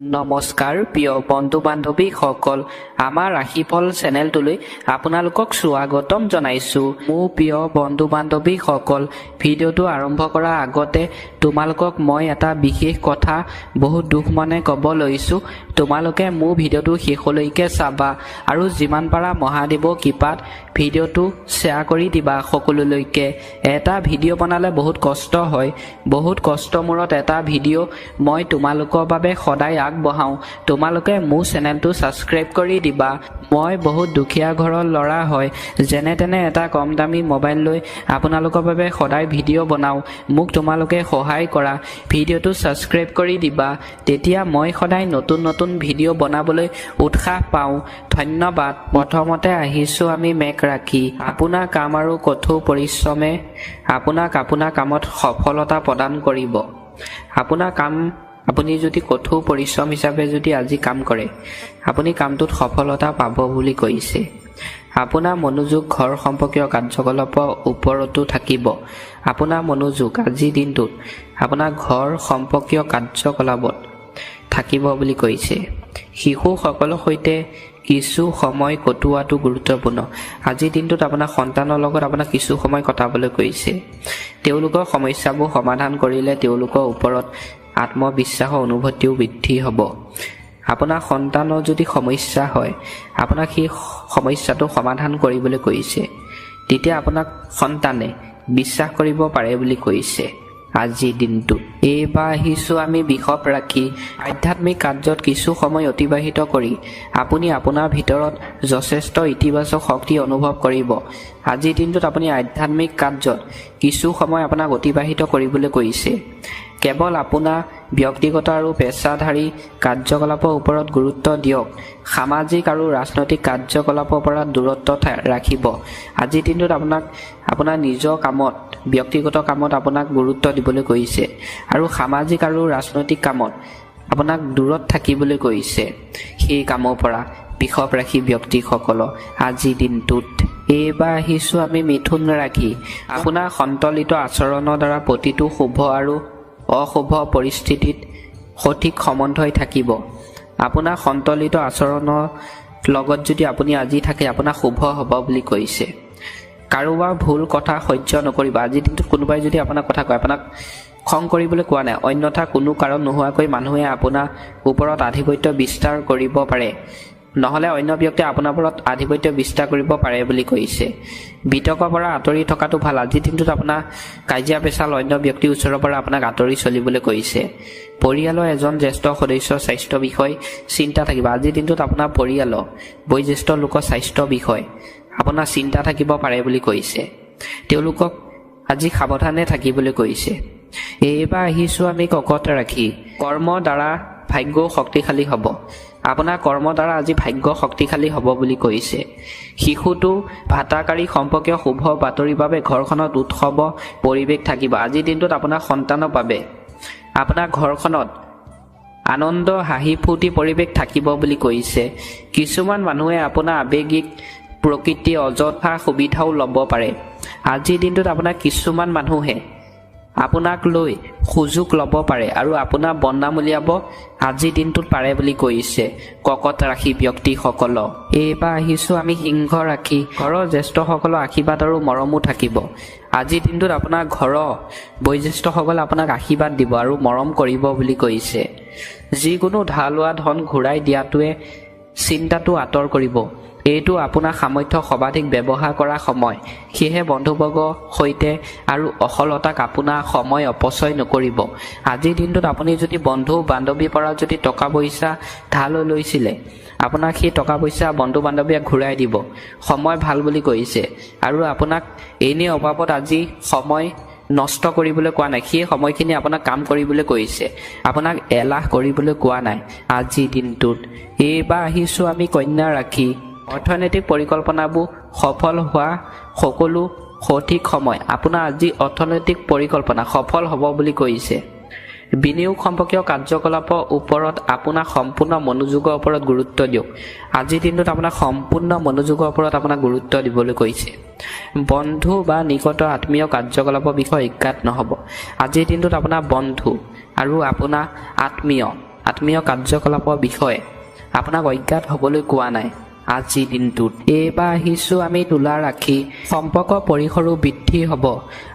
নমস্কাৰ প্ৰিয় বন্ধু বান্ধৱীসকল, আমাৰ ৰাশিফল চেনেলটোলৈ আপোনালোকক স্বাগতম জনাইছোঁ। মোৰ প্ৰিয় বন্ধু বান্ধৱীসকল, ভিডিঅ'টো আৰম্ভ কৰাৰ আগতে তোমালোকক মই এটা বিশেষ কথা বহুত দুখ মনে ক'ব লৈছোঁ। তোমালোকে মোৰ ভিডিঅ'টো শেষলৈকে চাবা আৰু যিমান পাৰা মহাদেৱৰ কৃপাত ভিডিঅ'টো শ্বেয়াৰ কৰি দিবা সকলোলৈকে। এটা ভিডিঅ' বনালে বহুত কষ্ট হয়, বহুত কষ্টৰ মূৰত এটা ভিডিঅ' মই তোমালোকৰ বাবে সদায় আগবঢ়াওঁ। তোমালোকে মোৰ চেনেলটো ছাবস্ক্ৰাইব কৰি দিবা। মই বহুত দুখীয়া ঘৰৰ ল'ৰা হয়, যেনে তেনে এটা কম দামী মোবাইল লৈ আপোনালোকৰ বাবে সদায় ভিডিঅ' বনাওঁ। মোক তোমালোকে সহায় কৰা, ভিডিঅ'টো ছাবস্ক্ৰাইব কৰি দিবা, তেতিয়া মই সদায় নতুন নতুন ভিডিঅ' বনাবলৈ উৎসাহ পাওঁ। ধন্যবাদ। প্ৰথমতে আহিছোঁ আমি মেঘ ৰাশি। আপোনাৰ কাম আৰু কঠোৰ পৰিশ্ৰমে আপোনাক আপোনাৰ কামত সফলতা প্ৰদান কৰিব। আপুনি যদি কঠোৰ পৰিশ্ৰম হিচাপে যদি আজি কাম কৰে, আপুনি কামটোত সফলতা পাব বুলি কৈছে। আপোনাৰ মনোযোগ ঘৰ সম্পৰ্কীয় কাৰ্যকলাপৰ ওপৰতো থাকিব। আপোনাৰ মনোযোগ আজিৰ দিনটোত আপোনাৰ ঘৰ সম্পৰ্কীয় কাৰ্যকলাপত থাকিব বুলি কৈছে। শিশুসকলৰ সৈতে কিছু সময় কটোৱাটো গুৰুত্বপূৰ্ণ। আজিৰ দিনটোত আপোনাৰ সন্তানৰ লগত আপোনাক কিছু সময় কটাবলৈ কৈছে। তেওঁলোকৰ সমস্যাবোৰ সমাধান কৰিলে তেওঁলোকৰ ওপৰত আত্মবিশ্বাসৰ অনুভূতিও বৃদ্ধি হ'ব। আপোনাৰ সন্তানৰ যদি সমস্যা হয়, আপোনাক সেই সমস্যাটো সমাধান কৰিবলৈ কৈছে, তেতিয়া আপোনাক সন্তানে বিশ্বাস কৰিব পাৰে বুলি কৈছে আজিৰ দিনটোত। এইবাৰ আহিছোঁ আমি বৃষভ ৰাশি। আধ্যাত্মিক কাৰ্যত কিছু সময় অতিবাহিত কৰি আপুনি আপোনাৰ ভিতৰত যথেষ্ট ইতিবাচক শক্তি অনুভৱ কৰিব। আজিৰ দিনটোত আপুনি আধ্যাত্মিক কাৰ্যত কিছু সময় আপোনাক অতিবাহিত কৰিবলৈ কৈছে। কেৱল আপোনাৰ ব্যক্তিগত আৰু পেছাদাৰী কাৰ্যকলাপৰ ওপৰত গুৰুত্ব দিয়ক। সামাজিক আৰু ৰাজনৈতিক কাৰ্যকলাপৰ পৰা দূৰত্ব ৰাখিব। আজিৰ দিনটোত আপোনাৰ নিজৰ কামত, ব্যক্তিগত কামত আপোনাক গুৰুত্ব দিবলৈ কৈছে আৰু সামাজিক আৰু ৰাজনৈতিক কামত আপোনাক দূৰত থাকিবলৈ কৈছে। সেই কামৰ পৰা বৃষভ ৰাশি ব্যক্তিসকলৰ আজিৰ দিনটোত। এইবাৰ আহিছোঁ আমি মিথুন ৰাশি। আপোনাৰ সন্তুলিত আচৰণৰ দ্বাৰা প্ৰতিটো শুভ আৰু অশুভ পৰিস্থিতিত সঠিক সম্বন্ধই থাকিব। আপোনাৰ সন্তুলিত আচৰণৰ লগত যদি আপুনি আজি থাকে, আপোনাৰ শুভ হ'ব বুলি কৈছে। কাৰোবাৰ ভুল কথা সহ্য নকৰিব। আজিৰ দিনটোত কোনোবাই যদি আপোনাক কথা কয়, আপোনাক খং কৰিবলৈ কোৱা নাই, অন্যথা কোনো কাৰণ নোহোৱাকৈ মানুহে আপোনাৰ ওপৰত আধিপত্য বিস্তাৰ কৰিব পাৰে, নহ'লে অন্য ব্যক্তিয়ে আপোনাৰ ওপৰত আধিপত্য বিস্তাৰ কৰিব পাৰে বুলি কৈছে। বিতৰ্কৰ পৰা আঁতৰি থকাটো ভাল। আজিৰ দিনটোত আপোনাৰ কাজিয়া পেচাল অন্য ব্যক্তিৰ ওচৰৰ পৰা আপোনাক আঁতৰি চলিবলৈ কৈছে। পৰিয়ালৰ এজন জ্যেষ্ঠ সদস্যৰ স্বাস্থ্য বিষয় চিন্তা থাকিব। আজিৰ দিনটোত আপোনাৰ পৰিয়ালৰ বয়োজ্যেষ্ঠ লোকৰ স্বাস্থ্য বিষয় আপোনাৰ চিন্তা থাকিব পাৰে বুলি কৈছে। তেওঁলোকক আজি সাৱধানে থাকিবলৈ কৈছে। এইবাৰ আহিছোঁ আমি কৰ্কট ৰাশি। কৰ্মৰ দ্বাৰা ভাগ্য শক্তিশালী হ'ব। আপোনাৰ কৰ্মৰ দ্বাৰা আজি ভাগ্য শক্তিশালী হ'ব বুলি কৈছে। শিশুটো ভাতাকাৰী সম্পৰ্কীয় শুভ বাতৰিৰ বাবে ঘৰখনত উৎসৱ পৰিৱেশ থাকিব। আজিৰ দিনটোত আপোনাৰ সন্তানৰ বাবে আপোনাৰ ঘৰখনত আনন্দ হাঁহি ফূৰ্তি পৰিৱেশ থাকিব বুলি কৈছে। কিছুমান মানুহে আপোনাৰ আৱেগিক প্ৰকৃতিৰ অযথা সুবিধাও ল'ব পাৰে। আজিৰ দিনটোত আপোনাৰ কিছুমান মানুহে আপোনাক লৈ সুযোগ ল'ব পাৰে আৰু আপোনাৰ বদনাম উলিয়াব আজিৰ দিনটোত পাৰে বুলি কৈছে কৰ্কট ৰাশি ব্যক্তিসকলক। এইবাৰ আহিছোঁ আমি সিংহ ৰাশি। ঘৰৰ জ্যেষ্ঠসকলৰ আশীৰ্বাদ আৰু মৰমো থাকিব। আজিৰ দিনটোত আপোনাৰ ঘৰৰ বয়োজ্যেষ্ঠসকলে আপোনাক আশীৰ্বাদ দিব আৰু মৰম কৰিব বুলি কৈছে। যিকোনো ধাৰ লোৱা ধন ঘূৰাই দিয়াটোৱে চিন্তাটো আঁতৰ কৰিব। এইটো আপোনাৰ সামৰ্থ্য সৰ্বাধিক ব্যৱহাৰ কৰা সময়। সেয়েহে বন্ধুবৰ্গৰ সৈতে আৰু অসলতাক আপোনাৰ সময় অপচয় নকৰিব। আজিৰ দিনটোত আপুনি যদি বন্ধু বান্ধৱীৰ পৰা যদি টকা পইচা ধাৰ লৈছিলে, আপোনাক সেই টকা পইচা বন্ধু বান্ধৱীয়ে ঘূৰাই দিব। সময় ভাল বুলি কৈছে আৰু আপোনাক এনেই অভাৱত আজি সময় নষ্ট কৰিবলৈ কোৱা নাই। সেই সময়খিনি আপোনাক কাম কৰিবলৈ কৈছে, আপোনাক এলাহ কৰিবলৈ কোৱা নাই আজিৰ দিনটোত। এইবাৰ আহিছোঁ আমি কন্যা ৰাশি। অৰ্থনৈতিক পৰিকল্পনাবোৰ সফল হোৱা সকলো সঠিক সময়। আপোনাৰ আজি অৰ্থনৈতিক পৰিকল্পনা সফল হ'ব বুলি কৈছে। বিনিয়োগ সম্পৰ্কীয় কাৰ্যকলাপৰ ওপৰত আপোনাৰ সম্পূৰ্ণ মনোযোগৰ ওপৰত গুৰুত্ব দিয়ক। আজিৰ দিনটোত আপোনাক সম্পূৰ্ণ মনোযোগৰ ওপৰত আপোনাক গুৰুত্ব দিবলৈ কৈছে। বন্ধু বা নিকট আত্মীয় কাৰ্যকলাপৰ বিষয়ে অজ্ঞাত নহ'ব। আজিৰ দিনটোত আপোনাৰ বন্ধু আৰু আপোনাৰ আত্মীয় আত্মীয় কাৰ্যকলাপৰ বিষয়ে আপোনাক অজ্ঞাত হ'বলৈ কোৱা নাই আজিৰ দিনটোত। এইবাৰ আহিছোঁ আমি তুলা ৰাশি, সম্পৰ্ক পৰিসৰো বৃদ্ধি হ'ব।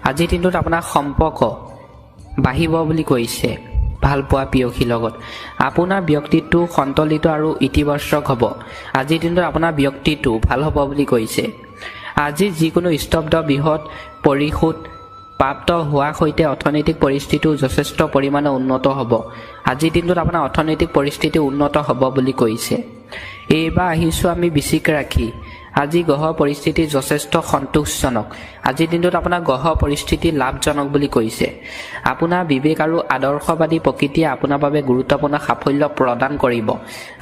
আজিৰ দিনটোত আপোনাৰ সম্পৰ্ক বাঢ়িব বুলি কৈছে ভালপোৱা প্ৰেয়সীৰ লগত। আপোনাৰ ব্যক্তিত্ব সন্তুলিত আৰু ইতিবাচক হ'ব। আজিৰ দিনটোত আপোনাৰ ব্যক্তিত্ব ভাল হ'ব বুলি কৈছে। আজি যিকোনো স্তব্ধ বৃহৎ পৰিশোধ প্ৰাপ্ত হোৱাৰ সৈতে অৰ্থনৈতিক পৰিস্থিতিও যথেষ্ট পৰিমাণে উন্নত হ'ব। আজিৰ দিনটোত আপোনাৰ অৰ্থনৈতিক পৰিস্থিতি উন্নত হ'ব বুলি কৈছে। এইবাৰ আহিছোঁ আমি বৃশ্চিক ৰাশি, আজি গ্ৰহৰ পৰিস্থিতি যথেষ্ট সন্তোষজনক। আজিৰ দিনটোত আপোনাৰ গ্ৰহ পৰিস্থিতি লাভজনক বুলি কৈছে। আপোনাৰ বিবেক আৰু আদৰ্শবাদী প্ৰকৃতিয়ে আপোনাৰ বাবে গুৰুত্বপূৰ্ণ সাফল্য প্ৰদান কৰিব।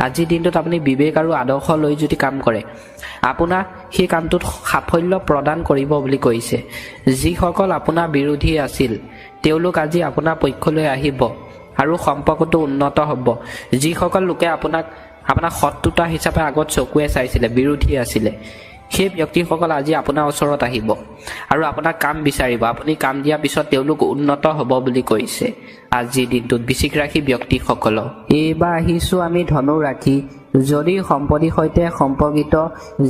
আজিৰ দিনটোত আপুনি বিবেক আৰু আদৰ্শ লৈ যদি কাম কৰে, আপোনাৰ সেই কামটোত সাফল্য প্ৰদান কৰিব বুলি কৈছে। যিসকল আপোনাৰ বিৰোধী আছিল তেওঁলোক আজি আপোনাৰ পক্ষলৈ আহিব আৰু সম্পৰ্কটো উন্নত হ'ব। যিসকল লোকে আপোনাৰ শত্ৰুতা হিচাপে আগত চকুৱে চাইছিলে, বিৰোধী আছিলে, সেই ব্যক্তিসকল আজি আপোনাৰ ওচৰত আহিব আৰু আপোনাক কাম বিচাৰিব। আপুনি কাম দিয়াৰ পিছত তেওঁলোক উন্নত হ'ব বুলি কৈছে আজিৰ দিনটোত বৃশ্চিক ৰাশি ব্যক্তিসকলক। এইবাৰ আহিছোঁ আমি ধনু ৰাশি, যদি সম্পত্তিৰ সৈতে সম্পৰ্কিত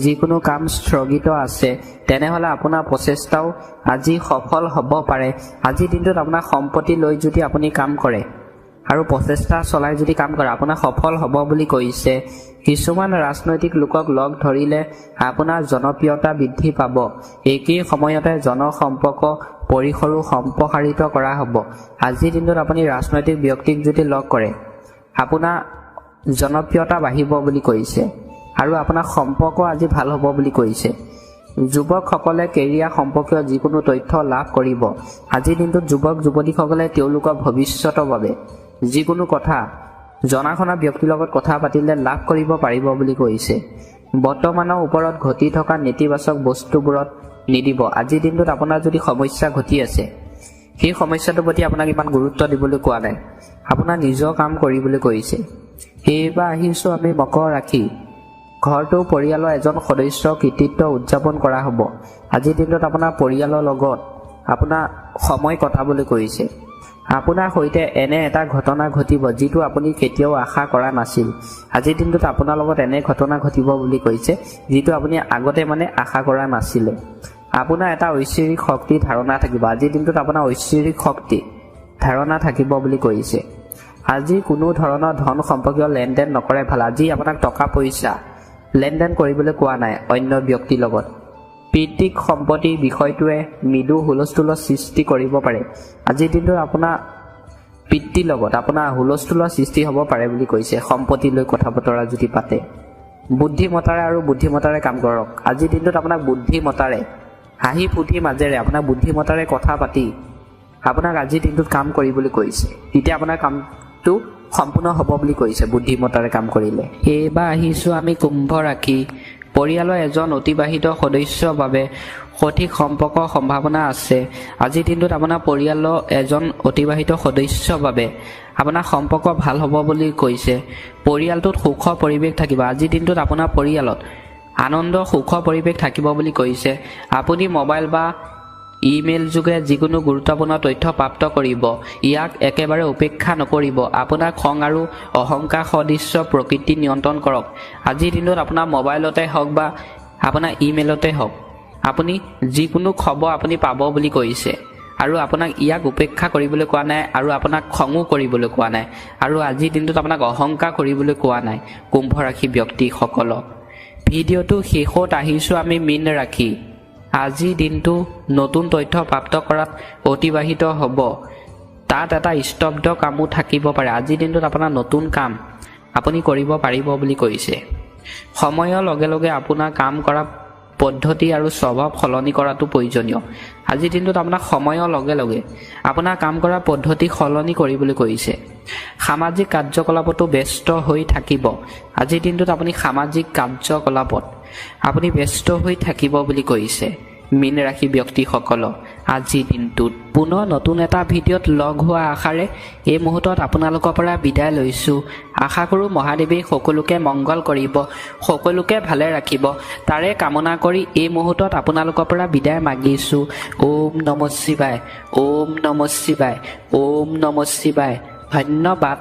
যিকোনো কাম স্থগিত আছে তেনেহ'লে আপোনাৰ প্ৰচেষ্টাও আজি সফল হ'ব পাৰে। আজিৰ দিনটোত আপোনাৰ সম্পত্তি লৈ যদি আপুনি কাম কৰে আৰু প্ৰচেষ্টা চলাই যদি কাম কৰে, আপোনাৰ সফল হ'ব বুলি কৈছে। কিছুমান ৰাজনৈতিক লোকক লগ ধৰিলে আপোনাৰ জনপ্ৰিয়তা বৃদ্ধি পাব। একেই সময়তে জনসম্পৰ্ক পৰিসৰো সম্প্ৰসাৰিত কৰা হ'ব। আজিৰ দিনটোত আপুনি ৰাজনৈতিক ব্যক্তিক যদি লগ কৰে আপোনাৰ জনপ্ৰিয়তা বাঢ়িব বুলি কৈছে আৰু আপোনাৰ সম্পৰ্ক আজি ভাল হ'ব বুলি কৈছে। যুৱকসকলে কেৰিয়াৰ সম্পৰ্কীয় যিকোনো তথ্য লাভ কৰিব। আজিৰ দিনটোত যুৱক যুৱতীসকলে তেওঁলোকৰ ভৱিষ্যতৰ বাবে যিকোনো কথা জনা শুনা ব্যক্তিৰ লগত কথা পাতিলে লাভ কৰিব পাৰিব বুলি কৈছে। বৰ্তমানৰ ওপৰত ঘটি থকা নেতিবাচক বস্তুবোৰত নিদিব। আজিৰ দিনটোত আপোনাৰ যদি সমস্যা ঘটি আছে, সেই সমস্যাটোৰ প্ৰতি আপোনাক ইমান গুৰুত্ব দিবলৈ কোৱা নাই, আপোনাৰ নিজৰ কাম কৰিবলৈ কৈছে। এইবাৰ আহিছোঁ আমি মকৰ ৰাশি, ঘৰটো পৰিয়ালৰ এজন সদস্যৰ কৃতিত্ব উদযাপন কৰা হ'ব। আজিৰ দিনটোত আপোনাৰ পৰিয়ালৰ লগত আপোনাৰ সময় কটাবলৈ কৈছে। আপোনাৰ সৈতে এনে এটা ঘটনা ঘটিব যিটো আপুনি কেতিয়াও আশা কৰা নাছিল। আজিৰ দিনটোত আপোনাৰ লগত এনে ঘটনা ঘটিব বুলি কৈছে যিটো আপুনি আগতে আশা কৰা নাছিলে। আপোনাৰ এটা ঐশ্বৰিক শক্তি ধাৰণা থাকিব। আজিৰ দিনটোত আপোনাৰ ঐশ্বৰিক শক্তি ধাৰণা থাকিব বুলি কৈছে। আজি কোনো ধৰণৰ ধন সম্পৰ্কীয় লেনদেন নকৰে ভাল। আজি আপোনাক টকা পইচা লেনদেন কৰিবলৈ কোৱা নাই অন্য ব্যক্তিৰ লগত। পিতৃক সম্পত্তিৰ বিষয়টোৱে মৃদু হুলস্থুলৰ সৃষ্টি কৰিব পাৰে। আজিৰ দিনটোত আপোনাৰ পিতৃৰ লগত আপোনাৰ হুলস্থুলৰ সৃষ্টি হ'ব পাৰে বুলি কৈছে। সম্পত্তি লৈ কথা বতৰা যদি পাতে, বুদ্ধিমতাৰে কাম কৰক। আজিৰ দিনটোত আপোনাক বুদ্ধিমতাৰে হাঁহি ফূৰ্তিৰ মাজেৰে আপোনাক বুদ্ধিমতাৰে কথা পাতি আপোনাক আজিৰ দিনটোত কাম কৰিবলৈ কৈছে। তেতিয়া আপোনাৰ কামটো সম্পূৰ্ণ হ'ব বুলি কৈছে বুদ্ধিমতাৰে কাম কৰিলে। এইবাৰ আহিছোঁ আমি কুম্ভ ৰাশি, পৰিয়ালৰ এজন অতিবাহিত সদস্যৰ বাবে সঠিক সম্পৰ্কৰ সম্ভাৱনা আছে। আজিৰ দিনটোত আপোনাৰ পৰিয়ালৰ এজন অতিবাহিত সদস্যৰ বাবে আপোনাৰ সম্পৰ্ক ভাল হ'ব বুলি কৈছে। পৰিয়ালটোত সুখৰ পৰিৱেশ থাকিব। আজিৰ দিনটোত আপোনাৰ পৰিয়ালত আনন্দ সুখৰ পৰিৱেশ থাকিব বুলি কৈছে। আপুনি মোবাইল বা ইমেইল যোগে যিকোনো গুৰুত্বপূৰ্ণ তথ্য প্ৰাপ্ত কৰিব। ইয়াক একেবাৰে উপেক্ষা নকৰিব। আপোনাৰ খং আৰু অহংকাৰ সদৃশ্য প্ৰকৃতি নিয়ন্ত্ৰণ কৰক। আজিৰ দিনত আপোনাৰ মোবাইলতে হওক বা আপোনাৰ ইমেইলতে হওক আপুনি যিকোনো খবৰ আপুনি পাব বুলি কৈছে আৰু আপোনাক ইয়াক উপেক্ষা কৰিবলৈ কোৱা নাই আৰু আপোনাক খঙো কৰিবলৈ কোৱা নাই আৰু আজিৰ দিনটোত আপোনাক অহংকাৰ কৰিবলৈ কোৱা নাই কুম্ভ ৰাশি ব্যক্তিসকলক। ভিডিঅ'টো শেষত আহিছোঁ আমি মীন ৰাশি। আজিৰ দিনটো নতুন তথ্য প্ৰাপ্ত কৰাত অতিবাহিত হ'ব। তাত এটা স্তব্ধ কামো থাকিব পাৰে। আজিৰ দিনটোত আপোনাৰ নতুন কাম আপুনি কৰিব পাৰিব বুলি কৈছে। সময়ৰ লগে লগে আপোনাৰ কাম কৰা পদ্ধতি আৰু স্বভাৱ সলনি কৰাটো প্ৰয়োজনীয়। আজিৰ দিনটোত আপোনাৰ সময়ৰ লগে লগে আপোনাৰ কাম কৰা পদ্ধতি সলনি কৰিবলৈ কৈছে। সামাজিক কাৰ্যকলাপতো ব্যস্ত হৈ থাকিব। আজিৰ দিনটোত আপুনি সামাজিক কাৰ্যকলাপত আপুনি ব্যস্ত হৈ থাকিব বুলি কৈছে মীন ৰাশি ব্যক্তিসকলক। আজিৰ দিনটোত পুনৰ নতুন এটা ভিডিঅ'ত লগ হোৱা আশাৰে এই মুহূৰ্তত আপোনালোকৰ পৰা বিদায় লৈছোঁ। আশা কৰোঁ মহাদেৱে সকলোকে মংগল কৰিব, সকলোকে ভালে ৰাখিব, তাৰে কামনা কৰি এই মুহূৰ্তত আপোনালোকৰ পৰা বিদায় মাগিছোঁ। ওম নমঃ শিৱায়, ওম নমঃ শিৱায়, ওম নমঃ শিৱায়। ধন্যবাদ।